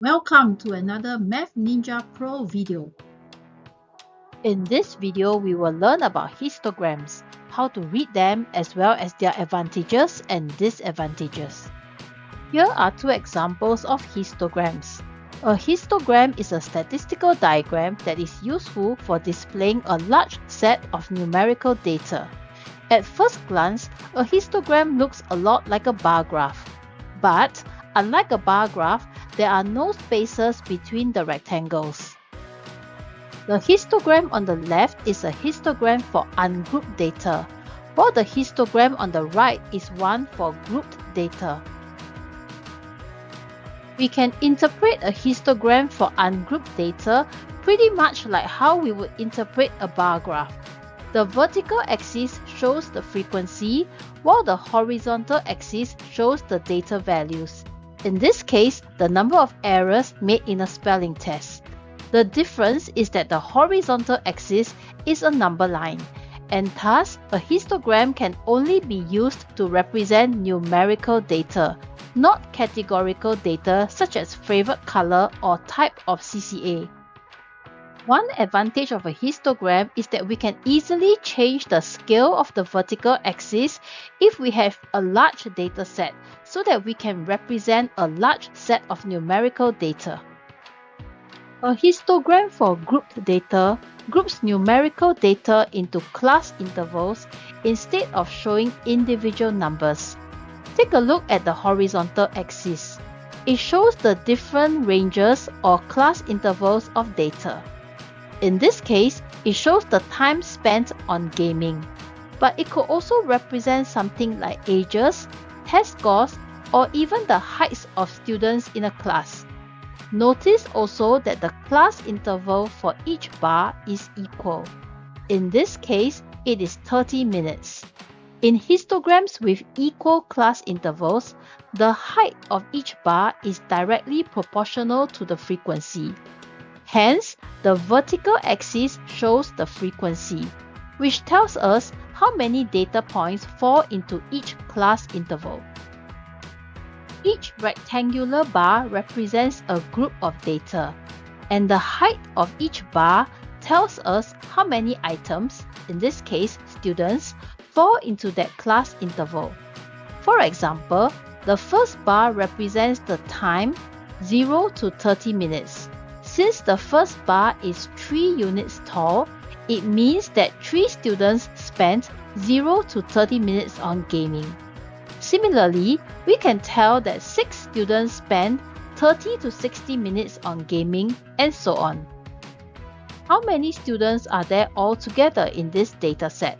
Welcome to another Math Ninja Pro video. In this video, we will learn about histograms, how to read them as well as their advantages and disadvantages. Here are two examples of histograms. A histogram is a statistical diagram that is useful for displaying a large set of numerical data. At first glance, a histogram looks a lot like a bar graph. But, unlike a bar graph, there are no spaces between the rectangles. The histogram on the left is a histogram for ungrouped data, while the histogram on the right is one for grouped data. We can interpret a histogram for ungrouped data pretty much like how we would interpret a bar graph. The vertical axis shows the frequency, while the horizontal axis shows the data values. In this case, the number of errors made in a spelling test. The difference is that the horizontal axis is a number line, and thus a histogram can only be used to represent numerical data, not categorical data such as favorite color or type of CCA. One advantage of a histogram is that we can easily change the scale of the vertical axis if we have a large data set, so that we can represent a large set of numerical data. A histogram for grouped data groups numerical data into class intervals instead of showing individual numbers. Take a look at the horizontal axis. It shows the different ranges or class intervals of data. In this case, it shows the time spent on gaming, but it could also represent something like ages, test scores, or even the heights of students in a class. Notice also that the class interval for each bar is equal. In this case, it is 30 minutes. In histograms with equal class intervals, the height of each bar is directly proportional to the frequency. Hence, the vertical axis shows the frequency, which tells us how many data points fall into each class interval. Each rectangular bar represents a group of data, and the height of each bar tells us how many items, in this case students, fall into that class interval. For example, the first bar represents the time 0 to 30 minutes. Since the first bar is 3 units tall, it means that 3 students spent 0 to 30 minutes on gaming. Similarly, we can tell that 6 students spend 30 to 60 minutes on gaming, and so on. How many students are there altogether in this dataset?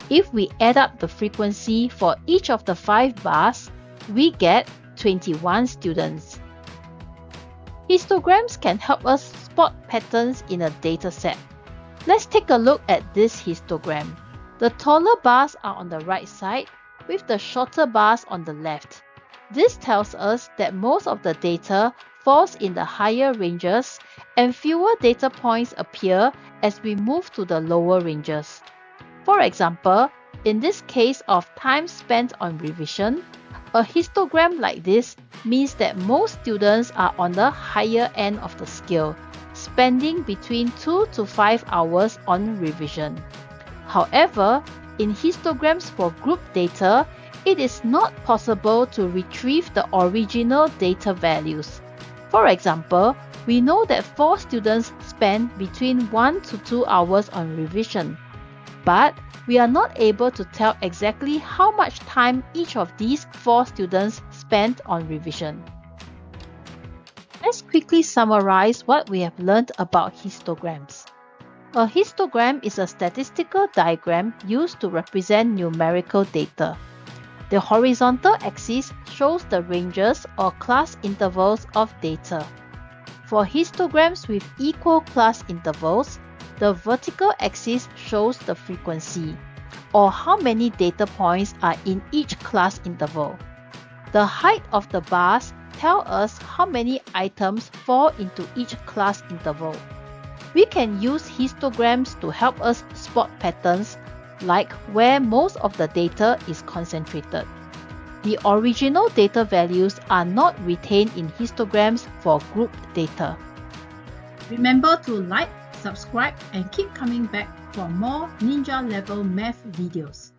If we add up the frequency for each of the 5 bars, we get 21 students. Histograms can help us spot patterns in a dataset. Let's take a look at this histogram. The taller bars are on the right side, with the shorter bars on the left. This tells us that most of the data falls in the higher ranges and fewer data points appear as we move to the lower ranges. For example, in this case of time spent on revision, a histogram like this means that most students are on the higher end of the scale, spending between 2 to 5 hours on revision. However, in histograms for group data, it is not possible to retrieve the original data values. For example, we know that 4 students spend between 1 to 2 hours on revision, but we are not able to tell exactly how much time each of these 4 students spent on revision. Let's quickly summarize what we have learned about histograms. A histogram is a statistical diagram used to represent numerical data. The horizontal axis shows the ranges or class intervals of data. For histograms with equal class intervals, the vertical axis shows the frequency, or how many data points are in each class interval. The height of the bars tell us how many items fall into each class interval. We can use histograms to help us spot patterns, like where most of the data is concentrated. The original data values are not retained in histograms for grouped data. Remember to like, subscribe, and keep coming back for more Ninja level math videos.